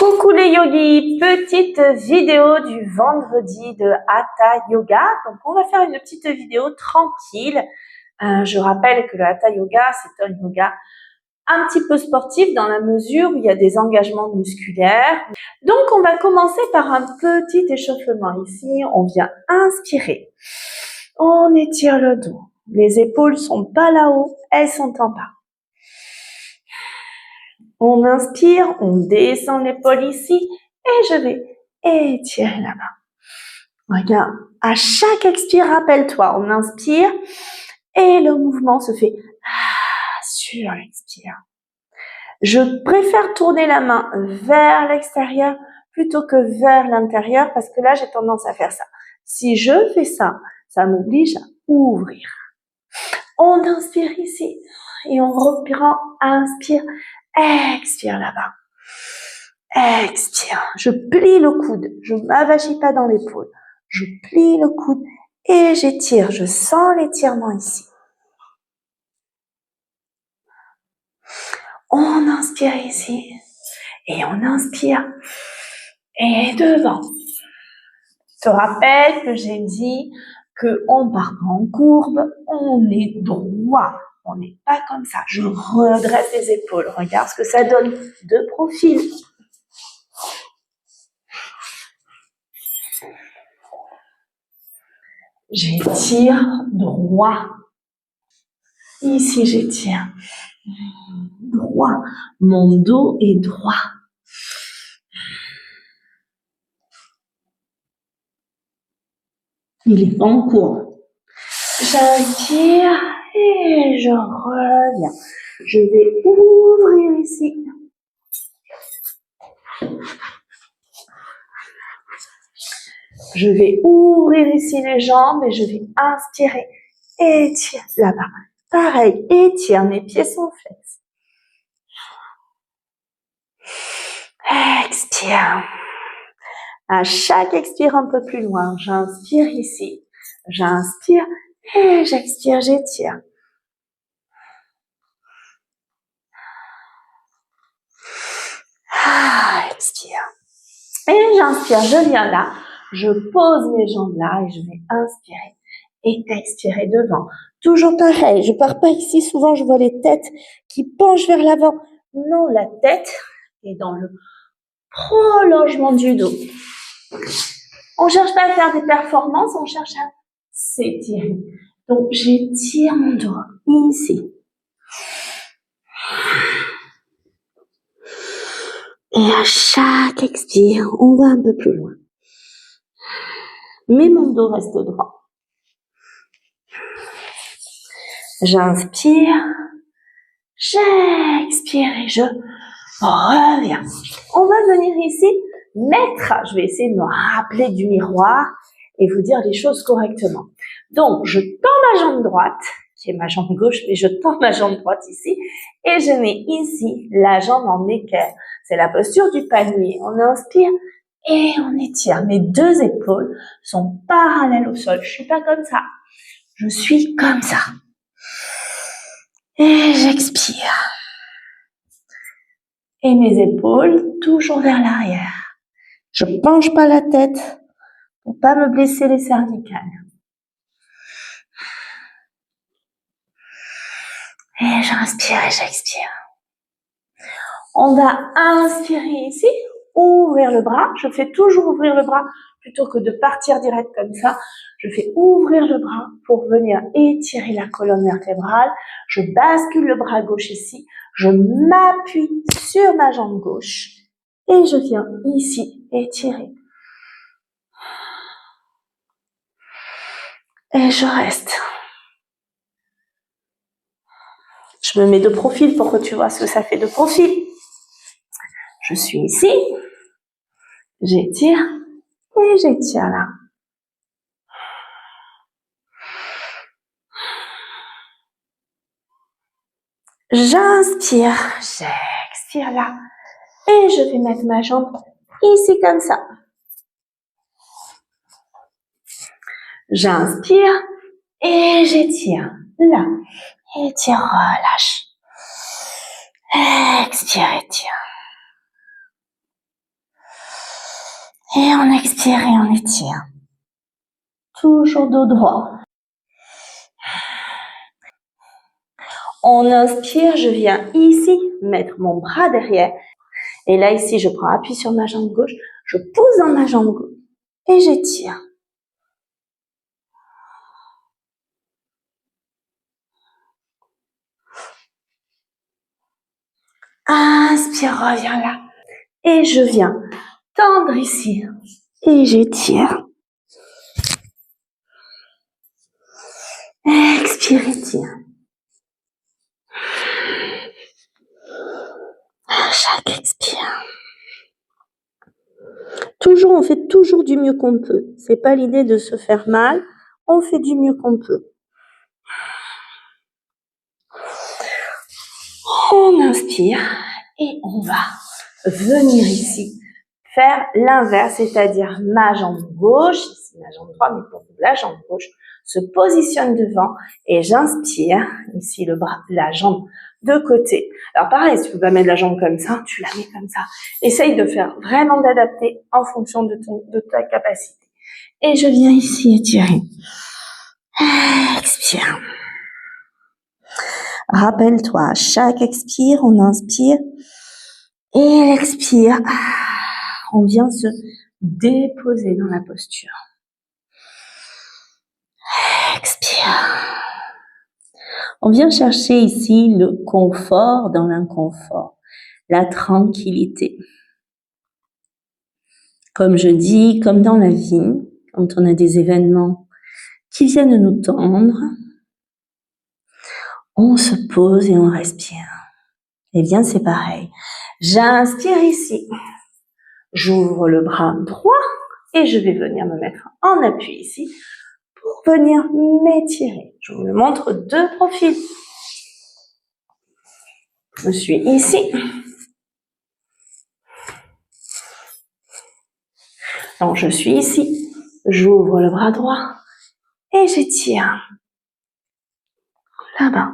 Coucou les yogis, petite vidéo du vendredi de Hatha Yoga. Donc on va faire une petite vidéo tranquille. Je rappelle que le Hatha Yoga, c'est un yoga un petit peu sportif dans la mesure où il y a des engagements musculaires. Donc on va commencer par un petit échauffement. Ici, on vient inspirer. On étire le dos. Les épaules sont pas là-haut, elles sont en bas. On inspire, on descend l'épaule ici et je vais étirer la main. Regarde, à chaque expire, rappelle-toi, on inspire et le mouvement se fait sur l'expire. Je préfère tourner la main vers l'extérieur plutôt que vers l'intérieur parce que là, j'ai tendance à faire ça. Si je fais ça, ça m'oblige à ouvrir. On inspire ici et on reprend, inspire, expire là-bas. Expire. Je plie le coude. Je ne m'avachis pas dans l'épaule. Je plie le coude et j'étire. Je sens l'étirement ici. On inspire ici et on inspire et devant. Je te rappelle que j'ai dit qu'on part pas en courbe, on est droit. On n'est pas comme ça. Je redresse les épaules. Regarde ce que ça donne de profil. J'étire droit. Ici, j'étire droit. Mon dos est droit. Il est pas en courbe. J'inspire et je reviens. Je vais ouvrir ici. Je vais ouvrir ici les jambes et je vais inspirer. Étire là-bas. Pareil, étire, mes pieds sont flex. Expire. À chaque expire un peu plus loin, j'inspire ici. J'inspire et j'expire, j'étire. Expire. Et j'inspire, je viens là. Je pose mes jambes là et je vais inspirer et expirer devant. Toujours pareil, je pars pas ici. Souvent, je vois les têtes qui penchent vers l'avant. Non, la tête est dans le prolongement du dos. On cherche pas à faire des performances, on cherche à s'étirer. Donc, j'étire mon dos ici. Et à chaque expire, on va un peu plus loin. Mais mon dos reste droit. J'inspire, j'expire et je reviens. On va venir ici mettre, je vais essayer de me rappeler du miroir et vous dire les choses correctement. Donc, je tends ma jambe droite, qui est ma jambe gauche, mais je tends ma jambe droite ici et je mets ici la jambe en équerre. C'est la posture du panier. On inspire et on étire. Mes deux épaules sont parallèles au sol. Je suis pas comme ça. Je suis comme ça. Et j'expire. Et mes épaules toujours vers l'arrière. Je penche pas la tête pour pas me blesser les cervicales. Et j'inspire et j'expire. On va inspirer ici, ouvrir le bras. Je fais toujours ouvrir le bras plutôt que de partir direct comme ça. Je fais ouvrir le bras pour venir étirer la colonne vertébrale. Je bascule le bras gauche ici. Je m'appuie sur ma jambe gauche et je viens ici étirer. Et je reste. Je me mets de profil pour que tu vois ce que ça fait de profil. Je suis ici. J'étire et j'étire là. J'inspire, j'expire là. Et je vais mettre ma jambe ici comme ça. J'inspire et j'étire là. Étire, relâche. Expire, étire. Et on expire et on étire. Toujours dos droit. On inspire, je viens ici mettre mon bras derrière. Et là, ici, je prends appui sur ma jambe gauche. Je pousse dans ma jambe gauche et j'étire. Inspire, reviens là. Et je viens tendre ici. Et j'étire. Expire, étire. Chaque expire. Toujours, on fait toujours du mieux qu'on peut. C'est pas l'idée de se faire mal. On fait du mieux qu'on peut. On inspire et on va venir ici faire l'inverse, c'est-à-dire ma jambe gauche, ici ma jambe droite, mais pour la jambe gauche, se positionne devant et j'inspire, ici le bras, la jambe de côté. Alors pareil, si tu peux pas mettre la jambe comme ça, tu la mets comme ça. Essaye de faire vraiment d'adapter en fonction de ta capacité. Et je viens ici étirer. Expire. Rappelle-toi, à chaque expire, on inspire et l'expire. On vient se déposer dans la posture. Expire. On vient chercher ici le confort dans l'inconfort, la tranquillité. Comme je dis, comme dans la vie, quand on a des événements qui viennent nous tendre, on se pose et on respire. Eh bien, c'est pareil. J'inspire ici. J'ouvre le bras droit et je vais venir me mettre en appui ici pour venir m'étirer. Je vous le montre de profil. Je suis ici. Donc, je suis ici. J'ouvre le bras droit et j'étire. Là-bas.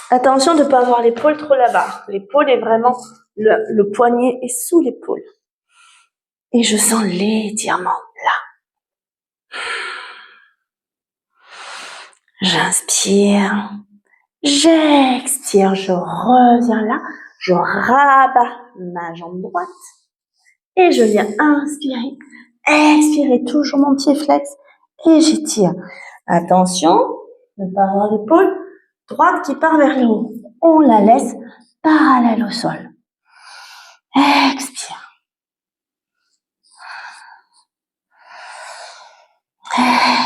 Attention de ne pas avoir l'épaule trop là-bas. L'épaule est vraiment, le poignet est sous l'épaule. Et je sens l'étirement là. J'inspire. J'expire. Je reviens là. Je rabats ma jambe droite. Et je viens inspirer. Expirer. Toujours mon pied flex. Et j'étire. Attention de ne pas avoir l'épaule droite qui part vers le haut. On la laisse parallèle au sol. Expire.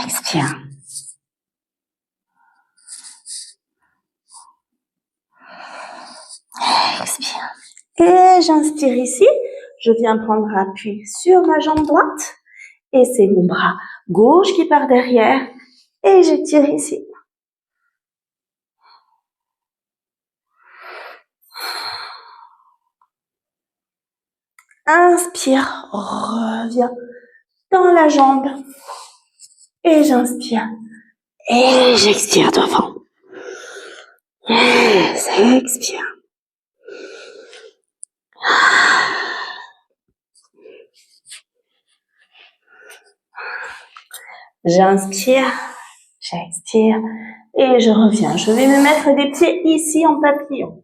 Expire. Expire. Et j'inspire ici. Je viens prendre appui sur ma jambe droite. Et c'est mon bras gauche qui part derrière. Et j'étire ici. Inspire, reviens dans la jambe. Et j'inspire. Et j'expire devant. Yes, expire. J'inspire, j'expire et je reviens. Je vais me mettre des pieds ici en papillon.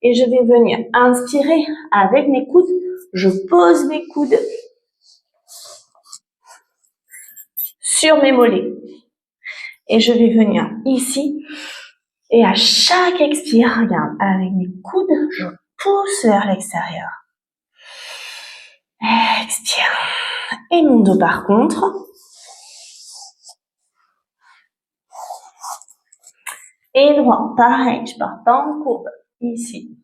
Et je vais venir inspirer avec mes coudes. Je pose mes coudes sur mes mollets. Et je vais venir ici. Et à chaque expire, regarde, avec mes coudes, je pousse vers l'extérieur. Expire. Et mon dos par contre. Et droit, pareil, je pars pas en courbe, ici.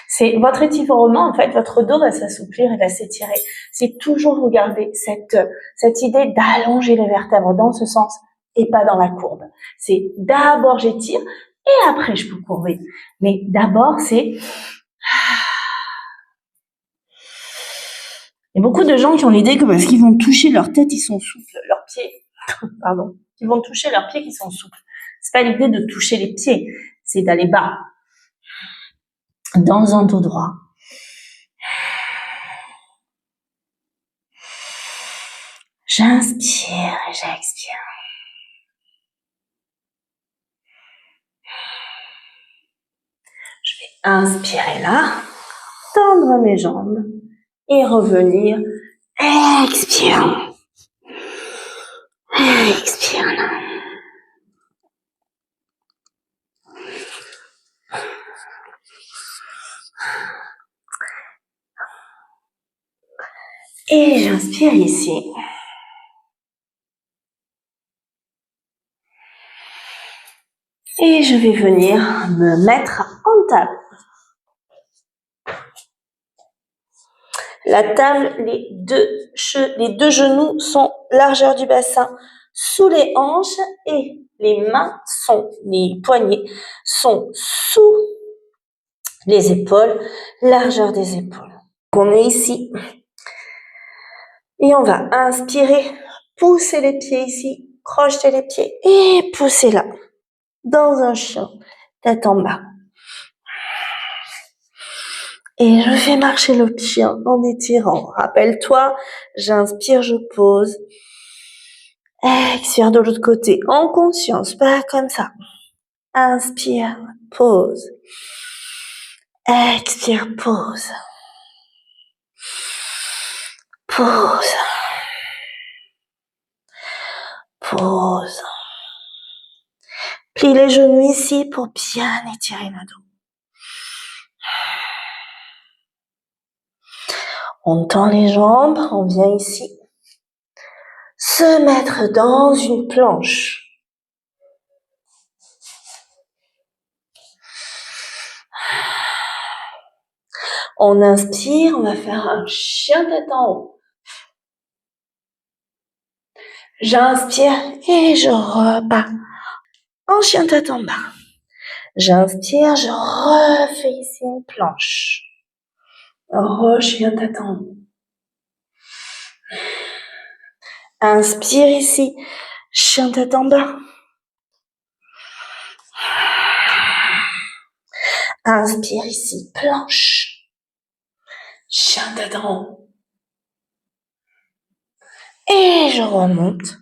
C'est votre étirement, en fait, votre dos va s'assouplir et va s'étirer. C'est toujours vous garder cette idée d'allonger les vertèbres dans ce sens et pas dans la courbe. C'est d'abord j'étire et après je peux courber. Mais d'abord c'est... Il y a beaucoup de gens qui ont l'idée que parce qu'ils vont toucher leur tête, ils sont souples, leurs pieds, pardon, ils vont toucher leurs pieds qui sont souples. C'est pas l'idée de toucher les pieds, c'est d'aller bas. dans un dos droit. J'inspire et j'expire. Je vais inspirer là, tendre mes jambes et revenir. Expire. Expire là. Et j'inspire ici. Et je vais venir me mettre en table. La table, les deux genoux sont largeur du bassin sous les hanches et les poignets sont sous les épaules, largeur des épaules. On est ici. Et on va inspirer, pousser les pieds ici, crocheter les pieds et pousser là, dans un chien, tête en bas. Et je fais marcher le chien en étirant. Rappelle-toi, j'inspire, je pose. Expire de l'autre côté, en conscience, pas comme ça. Inspire, pose. Expire, pose. Pause. Pause. Plie les genoux ici pour bien étirer le dos. On tend les jambes, on vient ici. Se mettre dans une planche. On inspire, on va faire un chien tête en haut. J'inspire et je repars en chien tête en bas. J'inspire, je refais ici une planche. Chien tête en haut. Inspire ici, chien tête en bas. Inspire ici, planche. Chien tête en haut. Et je remonte.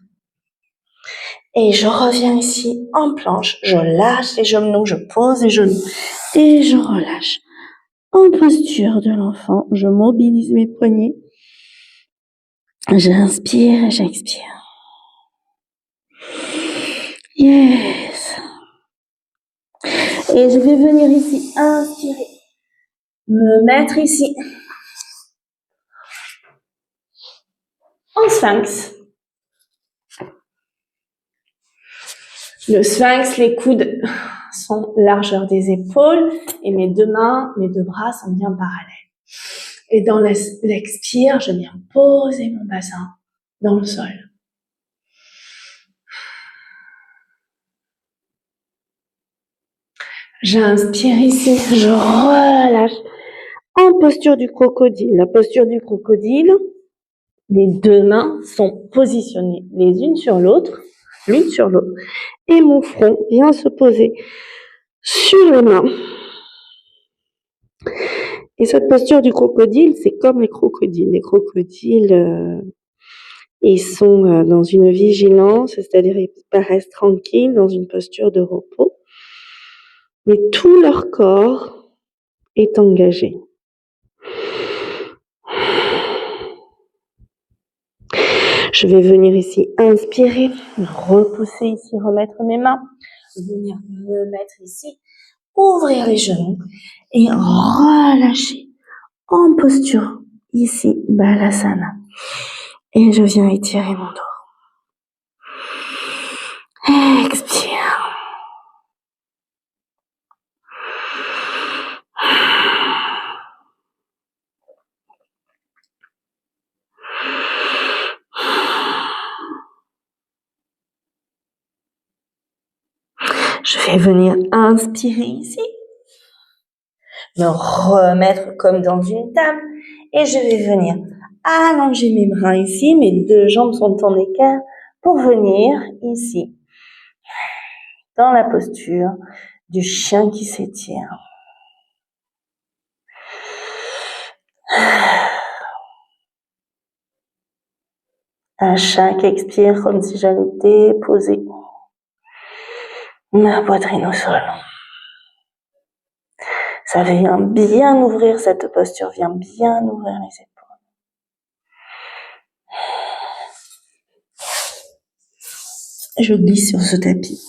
Et je reviens ici en planche. Je lâche les genoux, je pose les genoux. Et je relâche. En posture de l'enfant, je mobilise mes poignets. J'inspire et j'expire. Yes. Et je vais venir ici, inspirer. Me mettre ici. En sphinx. Le sphinx, les coudes sont largeur des épaules et mes deux bras sont bien parallèles. Et dans l'expire, je viens poser mon bassin dans le sol. J'inspire ici, je relâche en posture du crocodile. La posture du crocodile, les deux mains sont positionnées les unes sur l'autre, l'une sur l'autre, et mon front vient se poser sur les mains. Et cette posture du crocodile, c'est comme les crocodiles. Les crocodiles, ils sont dans une vigilance, c'est-à-dire ils paraissent tranquilles dans une posture de repos. Mais tout leur corps est engagé. Je vais venir ici inspirer, repousser ici, remettre mes mains, venir me mettre ici, ouvrir les genoux et relâcher en posture ici, Balasana. Et je viens étirer mon dos. Expire. Je vais venir inspirer ici, me remettre comme dans une table et je vais venir allonger mes bras ici, mes deux jambes sont en équerre pour venir ici, dans la posture du chien qui s'étire. À chaque expire, comme si j'allais déposer ma poitrine au sol. Ça vient bien ouvrir cette posture, vient bien ouvrir les épaules. Je glisse sur ce tapis.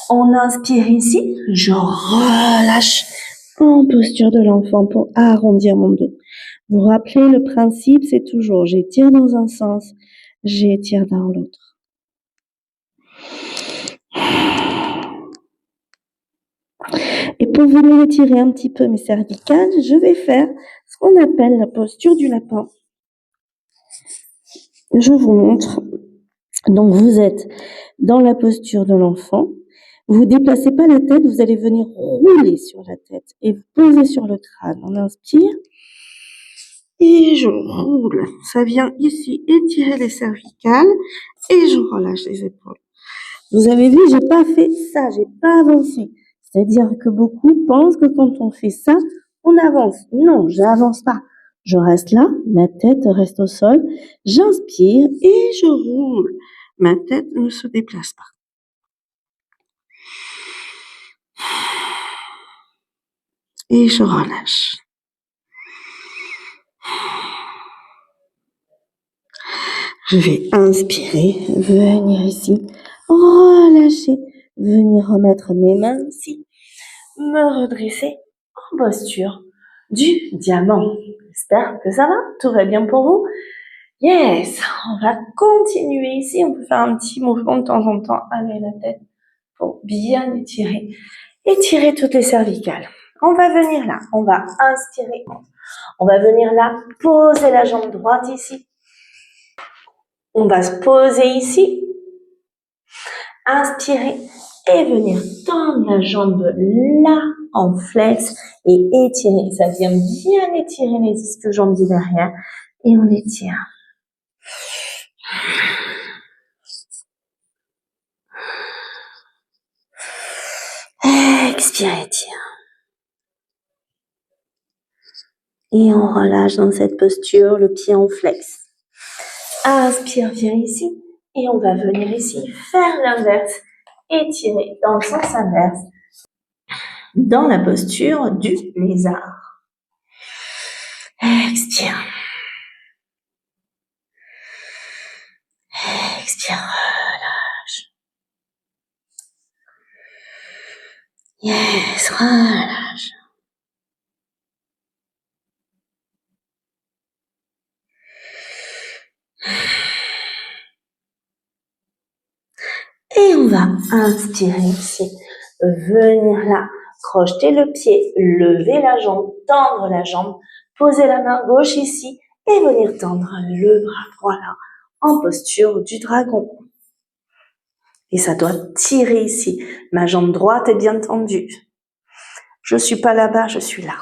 On inspire ici, je relâche en posture de l'enfant pour arrondir mon dos. Vous rappelez, le principe, c'est toujours j'étire dans un sens, j'étire dans l'autre. Et pour venir étirer un petit peu mes cervicales, je vais faire ce qu'on appelle la posture du lapin. Je vous montre. Donc, vous êtes dans la posture de l'enfant. Vous déplacez pas la tête, vous allez venir rouler sur la tête et vous posez sur le crâne. On inspire et je roule. Ça vient ici étirer les cervicales et je relâche les épaules. Vous avez vu, j'ai pas fait ça, j'ai pas avancé. C'est-à-dire que beaucoup pensent que quand on fait ça, on avance. Non, j'avance pas. Je reste là, ma tête reste au sol, j'inspire et je roule. Ma tête ne se déplace pas. Et je relâche. Je vais inspirer, venir ici, relâcher, venir remettre mes mains ici, me redresser en posture du diamant. J'espère que ça va, tout va bien pour vous. Yes, on va continuer ici, on peut faire un petit mouvement de temps en temps avec la tête pour bien étirer toutes les cervicales. On va venir là, on va inspirer, on va venir là, poser la jambe droite ici. On va se poser ici, inspirer et venir tendre la jambe là en flex et étirer. Ça vient bien étirer les ischio-jambiers derrière et on étire. Expire, étire. Et on relâche dans cette posture, le pied en flex. Inspire, viens ici. Et on va venir ici, faire l'inverse, étirer dans le sens inverse, dans la posture du lézard. Expire. Expire, relâche. Yes, relâche. Et on va inspirer ici, venir là, crocheter le pied, lever la jambe, tendre la jambe, poser la main gauche ici et venir tendre le bras droit là, en posture du dragon. Et ça doit tirer ici. Ma jambe droite est bien tendue. Je suis pas là-bas, je suis là.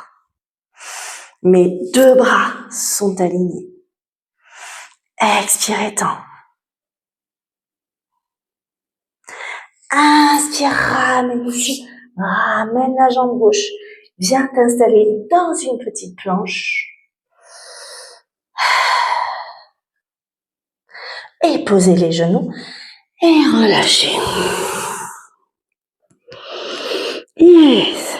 Mes deux bras sont alignés. Expire, étends. Inspire, ramène ici. Ramène la jambe gauche. Viens t'installer dans une petite planche. Et poser les genoux. Et relâcher. Yes.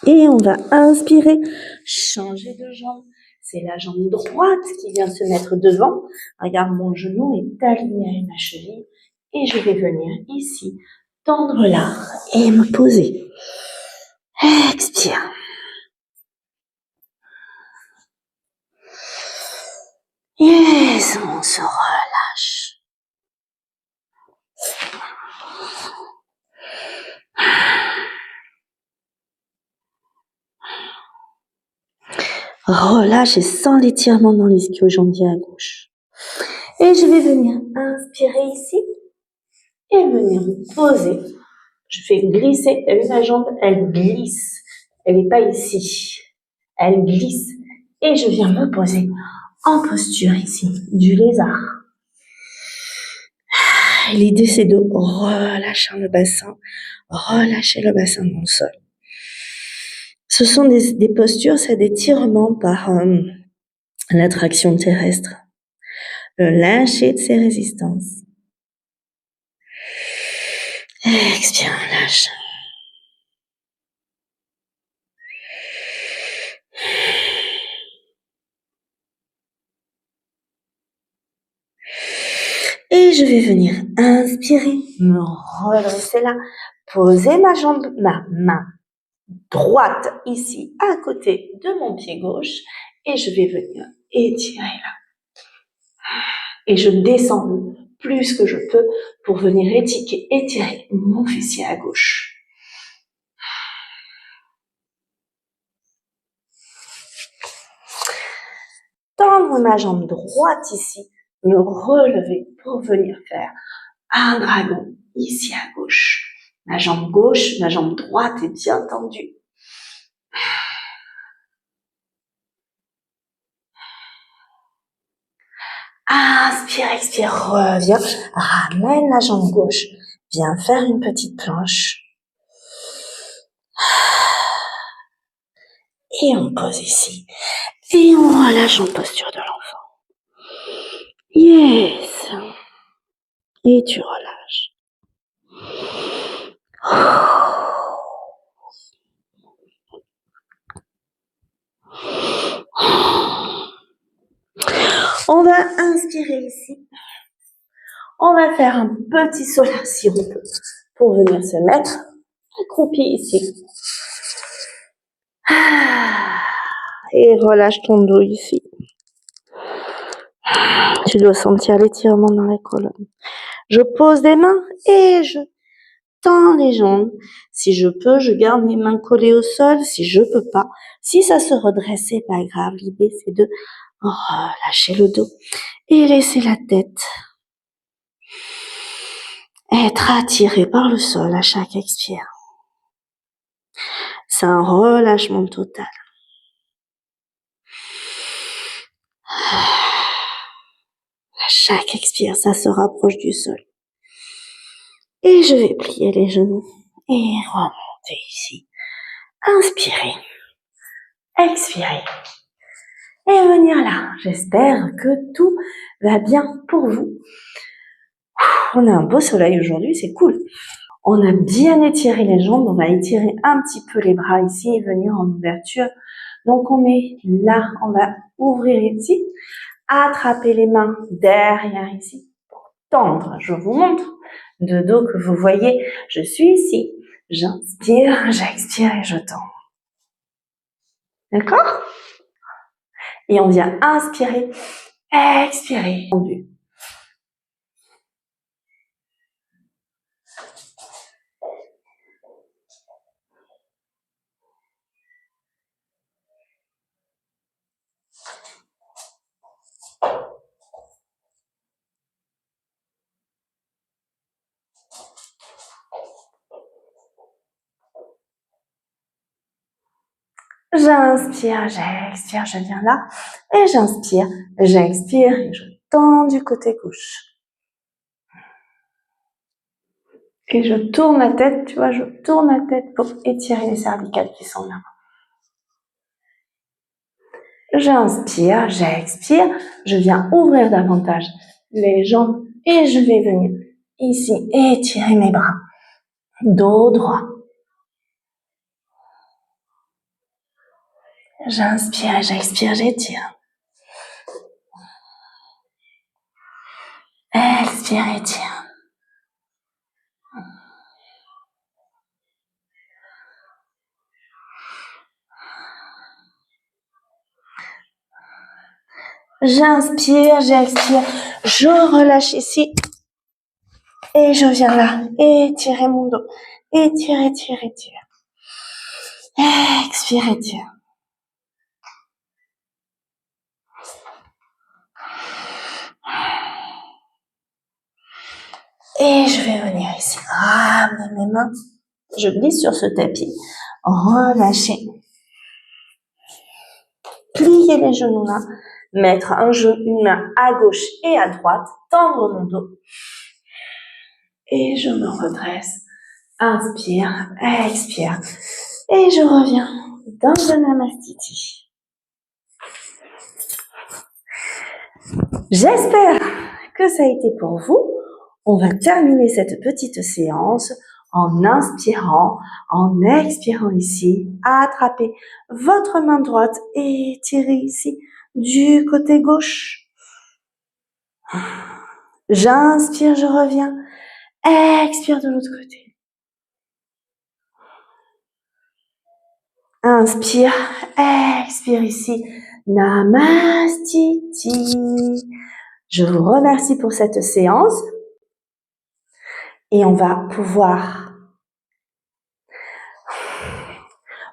Et on va inspirer, changer de jambe. C'est la jambe droite qui vient se mettre devant. Regarde, mon genou est aligné à ma cheville. Et je vais venir ici, tendre là et me poser. Expire. Yes, on se relâche. Relâche et sens l'étirement dans l'ischio-jambier à gauche. Et je vais venir inspirer ici et venir me poser. Je fais glisser. T'as vu ma jambe? Elle glisse. Elle n'est pas ici. Elle glisse. Et je viens me poser en posture ici du lézard. L'idée, c'est de relâcher le bassin dans le sol. Ce sont des postures, c'est d'étirement par l'attraction terrestre. Le lâcher de ses résistances. Expire, lâche. Et je vais venir inspirer, me redresser là, poser ma main droite ici à côté de mon pied gauche et je vais venir étirer là. Et je descends le plus que je peux pour venir étirer mon fessier à gauche. Tendre ma jambe droite ici, me relever pour venir faire un dragon ici à gauche. Ma jambe droite est bien tendue. Inspire, expire, reviens, ramène la jambe gauche, viens faire une petite planche. Et on pose ici. Et on relâche en posture de l'enfant. Yes. Et tu relâches. On va inspirer ici. On va faire un petit soleil si on peut pour venir se mettre accroupi ici. Et relâche ton dos ici. Tu dois sentir l'étirement dans les colonnes. Je pose des mains et je tends les jambes. Si je peux, je garde mes mains collées au sol. Si je peux pas, si ça se redresse, c'est pas grave. L'idée, c'est de relâcher le dos et laisser la tête être attirée par le sol à chaque expire. C'est un relâchement total. À chaque expire, ça se rapproche du sol. Et je vais plier les genoux et remonter ici. Inspirez, expirez et venir là. J'espère que tout va bien pour vous. On a un beau soleil aujourd'hui, c'est cool. On a bien étiré les jambes, on va étirer un petit peu les bras ici et venir en ouverture. Donc on met là, on va ouvrir ici, attraper les mains derrière ici pour tendre. Je vous montre de dos que vous voyez, je suis ici. J'inspire, j'expire et je tends. D'accord? Et on vient inspirer, expirer. Tendu. J'inspire, j'expire, je viens là. Et j'inspire, j'expire et je tends du côté gauche. Et je tourne la tête, tu vois, je tourne la tête pour étirer les cervicales qui sont là. J'inspire, j'expire, je viens ouvrir davantage les jambes et je vais venir ici étirer mes bras. Dos droit. J'inspire et j'expire, j'étire. Expire, étire. J'inspire, j'expire, je relâche ici. Et je viens là, étirer mon dos. Étire, étire, étire. Expire, étire. Et je vais venir ici, ramener mes mains. Je glisse sur ce tapis. Relâcher. Plier les genoux là. Mettre une main à gauche et à droite. Tendre mon dos. et je me redresse. Inspire, expire. Et je reviens dans le Namastiti. J'espère que ça a été pour vous. On va terminer cette petite séance en inspirant, en expirant ici. Attrapez votre main droite et tirez ici du côté gauche. J'inspire, je reviens. Expire de l'autre côté. Inspire, expire ici. Namastiti. Je vous remercie pour cette séance. Et on va pouvoir...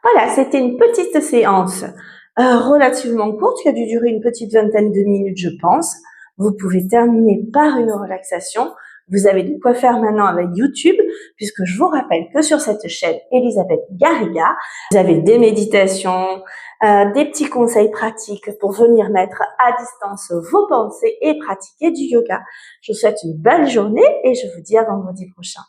Voilà, c'était une petite séance relativement courte qui a dû durer une petite vingtaine de minutes, je pense. Vous pouvez terminer par une relaxation. Vous avez de quoi faire maintenant avec YouTube, puisque je vous rappelle que sur cette chaîne Elisabeth Garriga, vous avez des méditations, des petits conseils pratiques pour venir mettre à distance vos pensées et pratiquer du yoga. Je vous souhaite une belle journée et je vous dis à vendredi prochain.